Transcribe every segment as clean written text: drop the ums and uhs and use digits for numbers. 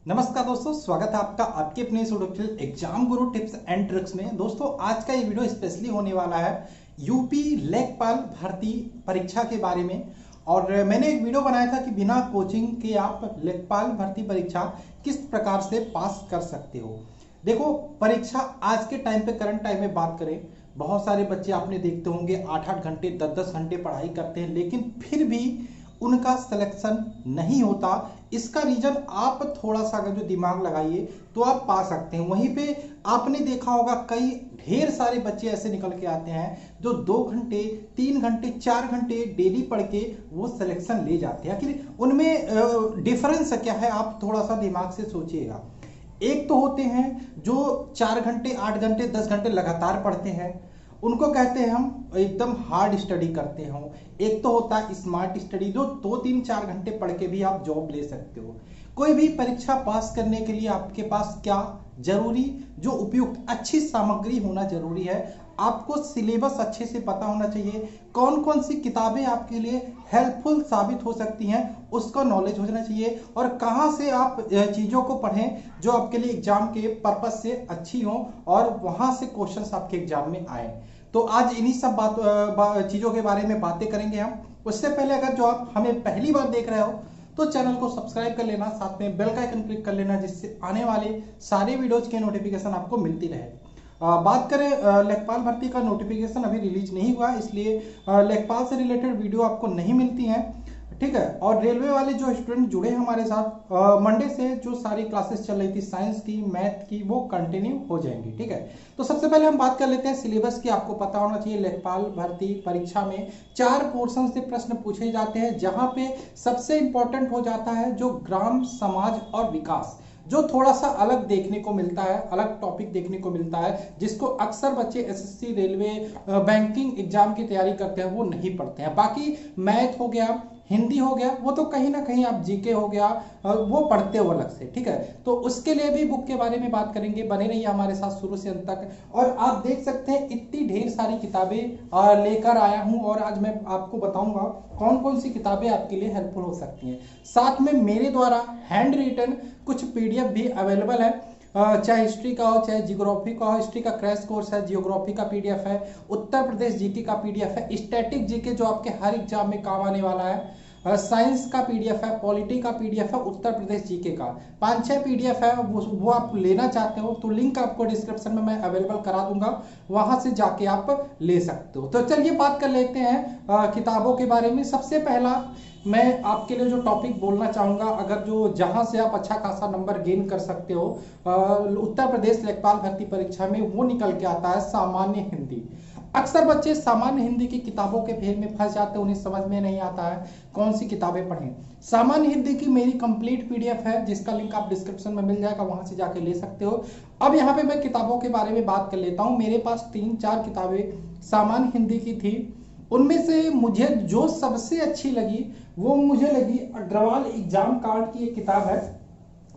नमस्कार दोस्तों, स्वागत है आपका आपके अपने YouTube exam Guru tips and tricks में। दोस्तों आज का ये वीडियो स्पेशली होने वाला है यूपी लेखपाल भर्ती परीक्षा के बारे में। और मैंने एक वीडियो बनाया था कि बिना कोचिंग के आप लेखपाल भर्ती परीक्षा किस प्रकार से पास कर सकते हो। देखो, परीक्षा आज के टाइम पे करंट टाइम में बात करें, बहुत सारे बच्चे आपने देखते होंगे 8-8 घंटे 10-10 घंटे पढ़ाई करते हैं, लेकिन फिर भी उनका सिलेक्शन नहीं होता। इसका रीजन आप थोड़ा सा अगर जो दिमाग लगाइए तो आप पा सकते हैं। वहीं पे आपने देखा होगा कई ढेर सारे बच्चे ऐसे निकल के आते हैं जो 2 घंटे 3 घंटे 4 घंटे डेली पढ़ के वो सिलेक्शन ले जाते हैं। आखिर उनमें डिफरेंस क्या है, आप थोड़ा सा दिमाग से सोचिएगा। एक तो होते हैं जो 4 घंटे 8 घंटे 10 घंटे लगातार पढ़ते हैं, उनको कहते हैं हम एकदम हार्ड स्टडी करते हो। एक तो होता है स्मार्ट स्टडी, जो 2-3-4 घंटे पढ़ के भी आप जॉब ले सकते हो। कोई भी परीक्षा पास करने के लिए आपके पास क्या जरूरी, जो उपयुक्त अच्छी सामग्री होना जरूरी है। आपको सिलेबस अच्छे से पता होना चाहिए, कौन कौन सी किताबें आपके लिए हेल्पफुल साबित हो सकती हैं उसका नॉलेज होना चाहिए, और कहां से आप चीजों को पढ़ें जो आपके लिए एग्जाम के पर्पज से अच्छी हो और वहां से क्वेश्चंस आपके एग्जाम में आए। तो आज इन्हीं सब चीजों के बारे में बातें करेंगे हम। उससे पहले अगर जो आप हमें पहली बार देख रहे हो तो चैनल को सब्सक्राइब कर लेना, साथ में बेल का आइकन क्लिक कर लेना, जिससे आने वाले सारे वीडियोज के नोटिफिकेशन आपको मिलती रहे। बात करें लेखपाल भर्ती का, नोटिफिकेशन अभी रिलीज नहीं हुआ, इसलिए लेखपाल से रिलेटेड वीडियो आपको नहीं मिलती हैं, ठीक है। और रेलवे वाले जो स्टूडेंट जुड़े हैं हमारे साथ, मंडे से जो सारी क्लासेस चल रही थी साइंस की मैथ की, वो कंटिन्यू हो जाएंगी, ठीक है। तो सबसे पहले हम बात कर लेते हैं सिलेबस की। आपको पता होना चाहिए लेखपाल भर्ती परीक्षा में 4 पोर्शन से प्रश्न पूछे जाते हैं, जहां पे सबसे इंपॉर्टेंट हो जाता है जो ग्राम समाज और विकास, जो थोड़ा सा अलग देखने को मिलता है, अलग टॉपिक देखने को मिलता है, जिसको अक्सर बच्चे एसएससी रेलवे बैंकिंग एग्जाम की तैयारी करते हैं वो नहीं पढ़ते हैं। बाकी मैथ हो गया, हिंदी हो गया, वो तो कहीं ना कहीं आप जीके हो गया वो पढ़ते हो अलग से, ठीक है। तो उसके लिए भी बुक के बारे में बात करेंगे, बने रहिए हमारे साथ शुरू से अंत तक। और आप देख सकते हैं इतनी ढेर सारी किताबें लेकर आया हूं, और आज मैं आपको बताऊंगा कौन कौन सी किताबें आपके लिए हेल्पफुल हो सकती हैं। साथ में मेरे द्वारा हैंड रिटन कुछ पीडीएफ भी अवेलेबल है, चाहे हिस्ट्री का हो चाहे जियोग्राफी का हो। हिस्ट्री का क्रैश कोर्स है, जियोग्राफी का पीडीएफ है, उत्तर प्रदेश जीके का पीडीएफ है, स्टैटिक जीके जो आपके हर एग्जाम में काम आने वाला है, साइंस का पीडीएफ है, पॉलिटी का पीडीएफ है, उत्तर प्रदेश जीके का 5-6 पीडीएफ है। वो आप लेना चाहते हो तो लिंक आपको डिस्क्रिप्शन में मैं अवेलेबल करा दूंगा, वहां से जाके आप ले सकते हो। तो चलिए बात कर लेते हैं किताबों के बारे में। सबसे पहला मैं आपके लिए जो टॉपिक बोलना चाहूंगा, अगर जो जहां से आप अच्छा खासा नंबर गेन कर सकते हो उत्तर प्रदेश लेखपाल भर्ती परीक्षा में, वो निकल के आता है सामान्य हिंदी। अक्सर बच्चे सामान्य हिंदी की किताबों के फेर में फंस जाते हैं, उन्हें समझ में नहीं आता है कौन सी किताबें पढ़ें। सामान्य हिंदी की मेरी कंप्लीट पीडीएफ है, जिसका लिंक आप डिस्क्रिप्शन में मिल जाएगा, वहां से जाके ले सकते हो। अब यहाँ पे मैं किताबों के बारे में बात कर लेता हूँ। मेरे पास 3-4 किताबें सामान्य हिंदी की थी, उनमें से मुझे जो सबसे अच्छी लगी वो मुझे लगी अग्रवाल एग्जाम कार्ड की एक किताब है,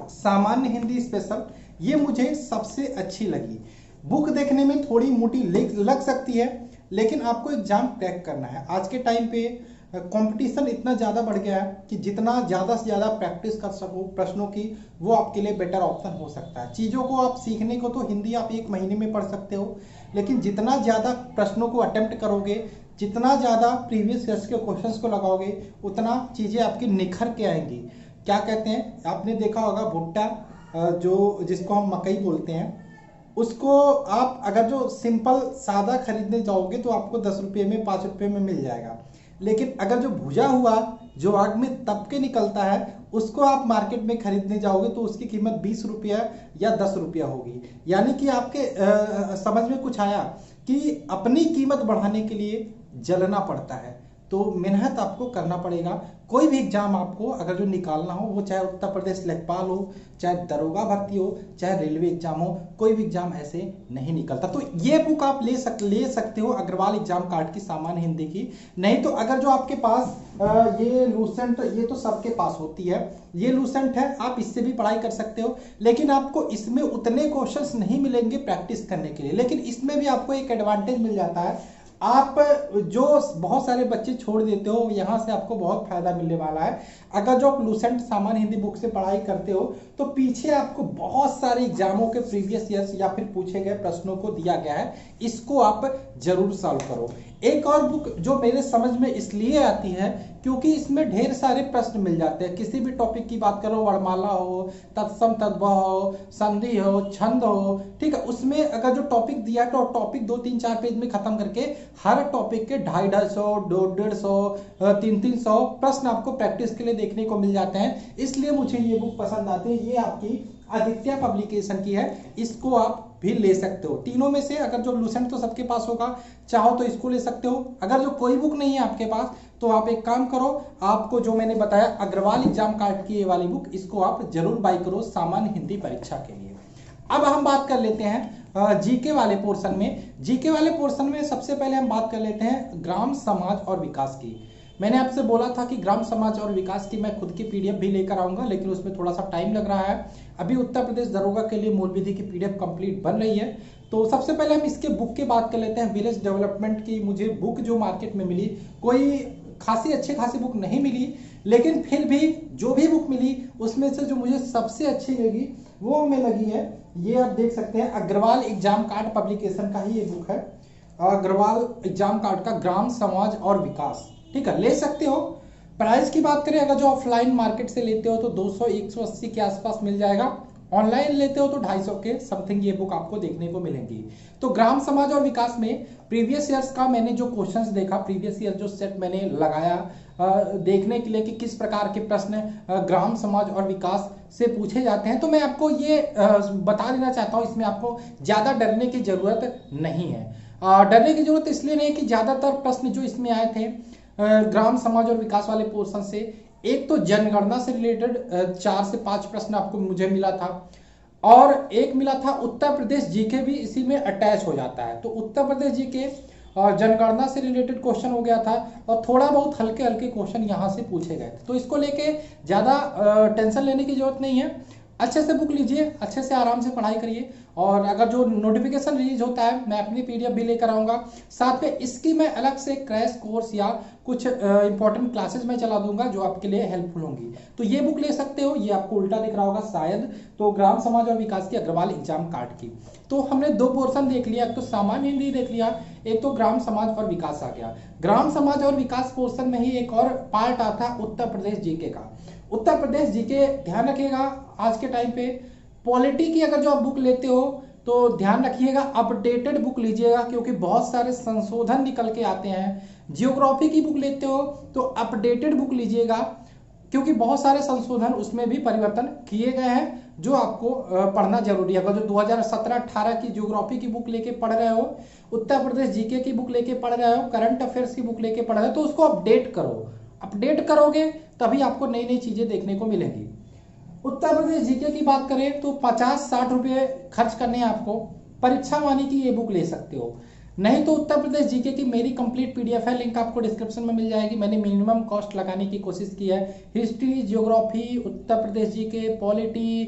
सामान्य हिंदी स्पेशल। ये मुझे सबसे अच्छी लगी। बुक देखने में थोड़ी मोटी लग सकती है, लेकिन आपको एग्जाम क्रैक करना है। आज के टाइम पे कंपटीशन इतना ज़्यादा बढ़ गया है कि जितना ज़्यादा से ज़्यादा प्रैक्टिस कर सको प्रश्नों की, वो आपके लिए बेटर ऑप्शन हो सकता है। चीज़ों को आप सीखने को तो हिंदी आप 1 महीने में पढ़ सकते हो, लेकिन जितना ज़्यादा प्रश्नों को अटेम्प्ट करोगे, जितना ज़्यादा प्रीवियस ईयर्स के क्वेश्चंस को लगाओगे, उतना चीज़ें आपकी निखर के आएंगी। क्या कहते हैं, आपने देखा होगा भुट्टा, जो जिसको हम मकई बोलते हैं, उसको आप अगर जो सिंपल सादा खरीदने जाओगे तो आपको 10 रुपये में 5 रुपये में मिल जाएगा, लेकिन अगर जो भुजा हुआ जो आग में तप के निकलता है उसको आप मार्केट में खरीदने जाओगे तो उसकी कीमत 20 रुपया या 10 रुपया होगी। यानी कि आपके समझ में कुछ आया कि अपनी कीमत बढ़ाने के लिए जलना पड़ता है, तो मेहनत आपको करना पड़ेगा। कोई भी एग्जाम आपको अगर जो निकालना हो, वो चाहे उत्तर प्रदेश लेखपाल हो, चाहे दरोगा भर्ती हो, चाहे रेलवे एग्जाम हो, कोई भी एग्जाम ऐसे नहीं निकलता। तो ये बुक आप ले सकते हो अग्रवाल एग्जाम कार्ड की सामान्य हिंदी की। नहीं तो अगर जो आपके पास ये लूसेंट, ये तो सबके पास होती है, ये लूसेंट है, आप इससे भी पढ़ाई कर सकते हो, लेकिन आपको इसमें उतने क्वेश्चंस नहीं मिलेंगे प्रैक्टिस करने के लिए। लेकिन इसमें भी आपको एक एडवांटेज मिल जाता है, आप जो बहुत सारे बच्चे छोड़ देते हो यहाँ से आपको बहुत फायदा मिलने वाला है। अगर जो आप लूसेंट सामान्य हिंदी बुक से पढ़ाई करते हो तो पीछे आपको बहुत सारे एग्जामों के प्रीवियस ईयर्स या फिर पूछे गए प्रश्नों को दिया गया है, इसको आप जरूर सॉल्व करो। एक और बुक जो मेरे समझ में इसलिए आती है क्योंकि इसमें ढेर सारे प्रश्न मिल जाते हैं। किसी भी टॉपिक की बात करो, वर्णमाला हो, तत्सम तद्भव हो, संधि हो, छंद हो, ठीक है, उसमें अगर जो टॉपिक दिया है तो टॉपिक 2-3-4 पेज में खत्म करके हर टॉपिक के 250, 150, 300 प्रश्न आपको प्रैक्टिस के लिए देखने को मिल जाते हैं। इसलिए मुझे ये बुक पसंद आती है। ये आपकी आदित्य पब्लिकेशन की है, इसको आप भी ले सकते हो। तीनों में से अगर जो लूसेंट तो सबके पास होगा, चाहो तो इसको ले सकते हो। अगर जो कोई बुक नहीं है आपके पास तो आप एक काम करो, आपको जो मैंने बताया अग्रवाल एग्जाम कार्ड की ये वाली बुक, इसको आप जरूर बाई करो सामान्य हिंदी परीक्षा के लिए। अब हम बात कर लेते हैं जीके वाले पोर्शन में। जीके वाले पोर्शन में सबसे पहले हम बात कर लेते हैं ग्राम समाज और विकास की। मैंने आपसे बोला था कि ग्राम समाज और विकास की मैं खुद की पीडीएफ भी लेकर आऊंगा, लेकिन उसमें थोड़ा सा टाइम लग रहा है। अभी उत्तर प्रदेश दरोगा के लिए मूल विधि की पीडीएफ कंप्लीट बन रही है। तो सबसे पहले हम इसके बुक की बात कर लेते हैं। विलेज डेवलपमेंट की मुझे बुक जो मार्केट में मिली, कोई अच्छी खासी बुक नहीं मिली, लेकिन फिर भी जो भी बुक मिली उसमें से जो मुझे सबसे अच्छी लगी वो हमें लगी है, ये आप देख सकते हैं, अग्रवाल एग्जाम कार्ड पब्लिकेशन का ही ये बुक है। अग्रवाल एग्जाम कार्ड का ग्राम समाज और विकास, ठीक है, ले सकते हो। प्राइस की बात करें, अगर जो ऑफलाइन मार्केट से लेते हो तो 200-180 के आसपास मिल जाएगा। ऑनलाइन लेते हो तो 250 के समथिंग ये बुक आपको देखने को मिलेंगी। तो ग्राम समाज और विकास में प्रीवियस ईयर्स का मैंने जो क्वेश्चंस देखा, प्रीवियस ईयर जो सेट मैंने लगाया देखने के लिए कि किस प्रकार के प्रश्न ग्राम समाज और विकास से पूछे जाते हैं, तो मैं आपको ये बता देना चाहता हूँ, इसमें आपको ज्यादा डरने की जरूरत नहीं है। डरने की जरूरत इसलिए नहीं है कि ज्यादातर प्रश्न जो इसमें आए थे ग्राम समाज और विकास वाले पोर्शन से, एक तो जनगणना से रिलेटेड 4 से 5 प्रश्न आपको मुझे मिला था, और एक मिला था उत्तर प्रदेश जीके भी इसी में अटैच हो जाता है। तो उत्तर प्रदेश जीके और जनगणना से रिलेटेड क्वेश्चन हो गया था, और थोड़ा बहुत हल्के हल्के क्वेश्चन यहाँ से पूछे गए थे। तो इसको लेके ज्यादा टेंशन लेने की जरूरत नहीं है। अच्छे से बुक लीजिए, अच्छे से आराम से पढ़ाई करिए, और अगर जो नोटिफिकेशन रिलीज होता है मैं अपनी पीडीएफ भी लेकर आऊंगा। साथ में इसकी मैं अलग से क्रैश कोर्स या कुछ इंपॉर्टेंट क्लासेस में चला दूंगा जो आपके लिए हेल्पफुल होंगी। तो ये बुक ले सकते हो। ये आपको उल्टा दिख रहा होगा शायद, तो ग्राम समाज और विकास की अग्रवाल एग्जाम कार्ड की। तो हमने 2 पोर्शन देख लिया, एक तो सामान्य हिंदी देख लिया, एक तो ग्राम समाज और विकास आ गया। ग्राम समाज और विकास पोर्शन में ही एक और पार्ट आता है उत्तर प्रदेश जीके का। उत्तर प्रदेश जीके ध्यान रखिएगा, आज के टाइम पे पॉलिटी की अगर जो आप बुक लेते हो तो ध्यान रखिएगा अपडेटेड बुक लीजिएगा, क्योंकि बहुत सारे संशोधन निकल के आते हैं। जियोग्राफी की बुक लेते हो तो अपडेटेड बुक लीजिएगा, क्योंकि बहुत सारे संशोधन उसमें भी परिवर्तन किए गए हैं जो आपको पढ़ना जरूरी है। अगर जो 2017-18 की जियोग्राफी की बुक लेके पढ़ रहे हो, उत्तर प्रदेश जीके की बुक लेके पढ़ रहे हो, करंट अफेयर्स की बुक लेके पढ़ रहे हो, तो उसको अपडेट करो। अपडेट करोगे तभी आपको नई नई चीजें देखने को मिलेंगी। उत्तर प्रदेश जीके की बात करें तो 50-60 रुपए खर्च करने हैं आपको। परीक्षा वाणी की ये बुक ले सकते हो, नहीं तो उत्तर प्रदेश जीके की मेरी कंप्लीट पीडीएफ है, लिंक आपको डिस्क्रिप्शन में मिल जाएगी। मैंने मिनिमम कॉस्ट लगाने की कोशिश की है। History, geography, Uttar Pradesh GK, polity,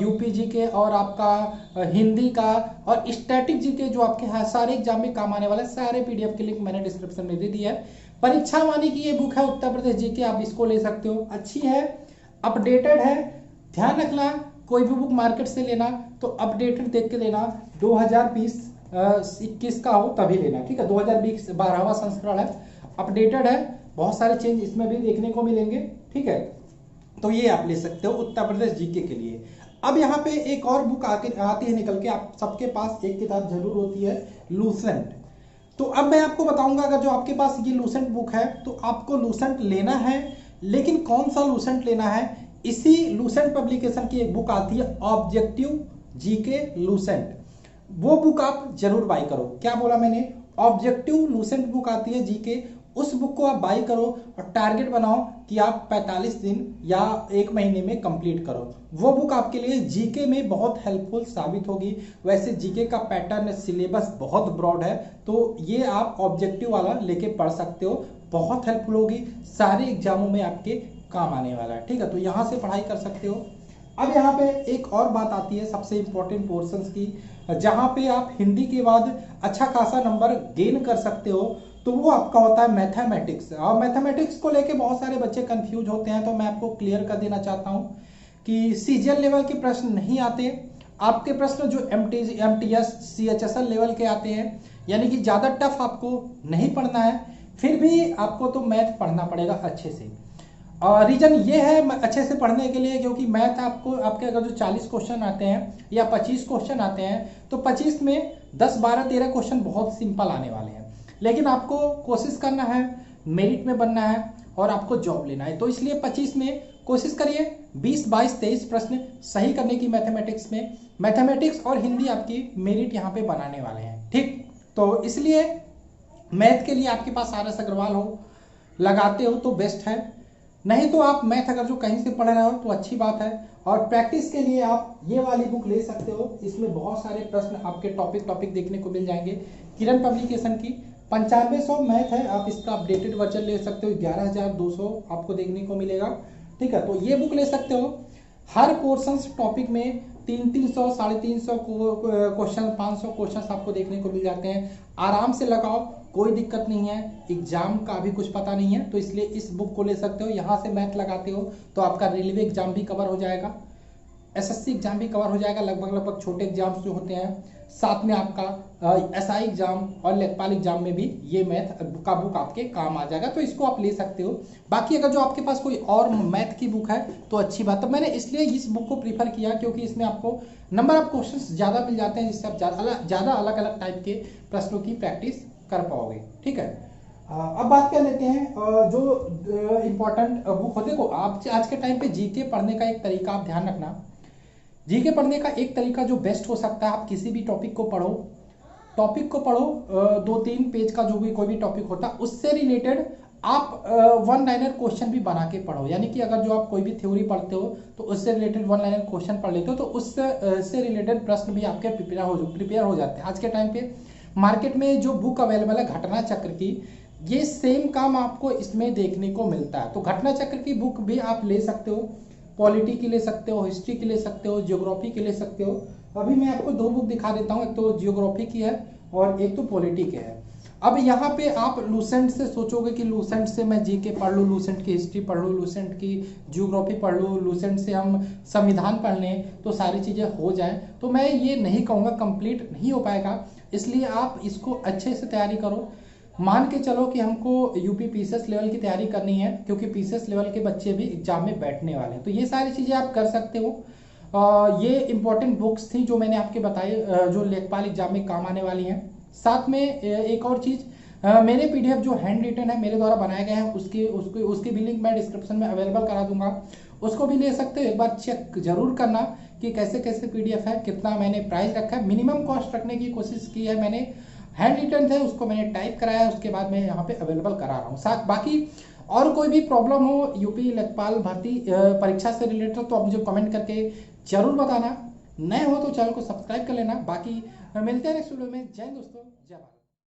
UP GK और आपका हिंदी का और स्टैटिक जीके जो आपके सारे एग्जाम में काम आने वाले सारे पीडीएफ के लिंक मैंने डिस्क्रिप्शन में दे दिया है। परीक्षा वाणी की ये बुक है उत्तर प्रदेश जीके, आप इसको ले सकते हो। अच्छी है, अपडेटेड है। ध्यान रखना, कोई भी बुक मार्केट से लेना तो अपडेटेड देख के लेना, 2020-21 का हो तभी लेना, ठीक है। 2020 12वां संस्करण है, अपडेटेड है, बहुत सारे चेंज इसमें भी देखने को मिलेंगे, ठीक है। तो ये आप ले सकते हो उत्तर प्रदेश जीके के लिए। अब यहाँ पे एक और बुक आती है निकल के, आप सबके पास एक किताब जरूर होती है, लूसेंट। तो अब मैं आपको बताऊंगा, अगर जो आपके पास ये लूसेंट बुक है तो आपको लूसेंट लेना है, लेकिन कौन सा लूसेंट लेना है। इसी लूसेंट पब्लिकेशन की एक बुक आती है ऑब्जेक्टिव जीके लूसेंट, वो बुक आप जरूर बाई करो। क्या बोला मैंने, ऑब्जेक्टिव लूसेंट बुक आती है जीके, उस बुक को आप बाई करो और टारगेट बनाओ कि आप 45 दिन या 1 महीने में कंप्लीट करो। वो बुक आपके लिए जीके में बहुत हेल्पफुल साबित होगी। वैसे जीके का पैटर्न सिलेबस बहुत ब्रॉड है, तो ये आप ऑब्जेक्टिव वाला लेके पढ़ सकते हो, बहुत हेल्पफुल होगी, सारे एग्जामों में आपके काम आने वाला है, ठीक है। तो यहाँ से पढ़ाई कर सकते हो। अब यहाँ पे एक और बात आती है सबसे इम्पोर्टेंट पोर्शंस की, जहाँ पे आप हिंदी के बाद अच्छा खासा नंबर गेन कर सकते हो, तो वो आपका होता है मैथमेटिक्स। और मैथमेटिक्स को लेके बहुत सारे बच्चे कंफ्यूज होते हैं, तो मैं आपको क्लियर कर देना चाहता हूँ कि सीजीएल लेवल के प्रश्न नहीं आते। आपके प्रश्न जो एमटीएस सीएचएसएल लेवल के आते हैं, यानी कि ज़्यादा टफ आपको नहीं पढ़ना है, फिर भी आपको तो मैथ पढ़ना पड़ेगा अच्छे से। और रीजन ये है अच्छे से पढ़ने के लिए, क्योंकि मैथ आपके अगर जो 40 क्वेश्चन आते हैं या 25 क्वेश्चन आते हैं, तो 25 में 10, 12, 13 क्वेश्चन बहुत सिंपल आने वाले हैं। लेकिन आपको कोशिश करना है, मेरिट में बनना है और आपको जॉब लेना है, तो इसलिए 25 में कोशिश करिए 20, 22, 23 प्रश्न सही करने की मैथमेटिक्स में। मैथमेटिक्स और हिंदी आपकी मेरिट यहाँ पे बनाने वाले हैं, ठीक। तो इसलिए मैथ के लिए आपके पास आर.एस. अग्रवाल हो, लगाते हो तो बेस्ट है, नहीं तो आप मैथ अगर जो कहीं से पढ़ रहे हो तो अच्छी बात है। और प्रैक्टिस के लिए आप ये वाली बुक ले सकते हो, इसमें बहुत सारे प्रश्न आपके टॉपिक देखने को मिल जाएंगे। किरण पब्लिकेशन की 9500 मैथ है, आप इसका अपडेटेड वर्जन ले सकते हो, 11,200 आपको देखने को मिलेगा, ठीक है। तो ये बुक ले सकते हो। हर पोर्शन टॉपिक में 300, 350 क्वेश्चन, 500 क्वेश्चन आपको देखने को मिल जाते हैं। आराम से लगाओ, कोई दिक्कत नहीं है, एग्जाम का भी कुछ पता नहीं है, तो इसलिए इस बुक को ले सकते हो। यहाँ से मैथ लगाते हो तो आपका रेलवे एग्जाम भी कवर हो जाएगा, एसएससी एग्जाम भी कवर हो जाएगा, लगभग छोटे एग्जाम्स जो होते हैं, साथ में आपका एसआई एग्जाम और लेखपाल एग्जाम में भी ये मैथ का बुक आपके काम आ जाएगा, तो इसको आप ले सकते हो। बाकी अगर जो आपके पास कोई और मैथ की बुक है तो अच्छी बात है। मैंने इसलिए इस बुक को प्रीफर किया क्योंकि इसमें आपको नंबर ऑफ क्वेश्चंस ज़्यादा मिल जाते हैं, जिससे आप ज़्यादा अलग अलग टाइप के प्रश्नों की प्रैक्टिस कर पाओगे, ठीक है। अब बात कर लेते हैं जो इम्पोर्टेंट बुक हो। देखो आप आज के टाइम पे जीके पढ़ने का एक तरीका आप ध्यान रखना, जीके पढ़ने का एक तरीका जो बेस्ट हो सकता है, आप किसी भी टॉपिक को पढ़ो, 2-3 पेज का जो भी कोई भी टॉपिक होता है उससे रिलेटेड आप वन लाइनर क्वेश्चन भी बना के पढ़ो। यानी कि अगर जो आप कोई भी थ्योरी पढ़ते हो तो उससे रिलेटेड वन लाइनर क्वेश्चन पढ़ लेते हो, तो उससे रिलेटेड प्रश्न भी आपके प्रिपेयर हो जाते हैं। आज के टाइम पे मार्केट में जो बुक अवेलेबल है घटना चक्र की, ये सेम काम आपको इसमें देखने को मिलता है। तो घटना चक्र की बुक भी आप ले सकते हो, पॉलिटी की ले सकते हो, हिस्ट्री की ले सकते हो, जियोग्राफी की ले सकते हो। अभी मैं आपको 2 बुक दिखा देता हूँ, एक तो जियोग्राफी की है और एक तो पॉलिटी की है। अब यहाँ पे आप लूसेंट से सोचोगे कि लूसेंट से मैं जीके पढ़ लूँ, लूसेंट की हिस्ट्री पढ़ लूँ, लूसेंट की जियोग्राफी पढ़ लूँ, लूसेंट से हम संविधान पढ़ लें तो सारी चीज़ें हो जाएं, तो मैं ये नहीं कहूँगा, कंप्लीट नहीं हो पाएगा। इसलिए आप इसको अच्छे से तैयारी करो। मान के चलो कि हमको यूपी पीसीएस लेवल की तैयारी करनी है, क्योंकि पीसीएस लेवल के बच्चे भी एग्जाम में बैठने वाले हैं, तो ये सारी चीज़ें आप कर सकते हो। ये इंपॉर्टेंट बुक्स थी जो मैंने आपके बताई, जो लेखपाल एग्जाम में काम आने वाली हैं। साथ में एक और चीज़, मेरे पीडीएफ जो हैंड रिटन है मेरे द्वारा बनाए गए हैं, उसकी भी लिंक मैं डिस्क्रिप्शन में अवेलेबल करा दूंगा, उसको भी ले सकते हो। एक बार चेक जरूर करना कि कैसे कैसे पीडीएफ है, कितना मैंने प्राइस रखा है, मिनिमम कॉस्ट रखने की कोशिश की है मैंने। हैंड रिटन थे उसको मैंने टाइप कराया, उसके बाद मैं यहाँ पे अवेलेबल करा रहा हूँ। साथ बाकी और कोई भी प्रॉब्लम हो यूपी लेखपाल भर्ती परीक्षा से रिलेटेड, तो आप मुझे कमेंट करके जरूर बताना। नए हो तो चैनल को सब्सक्राइब कर लेना। बाकी मिलते हैं नेक्स्ट वीडियो में। जय हिंद दोस्तों, जय भारत।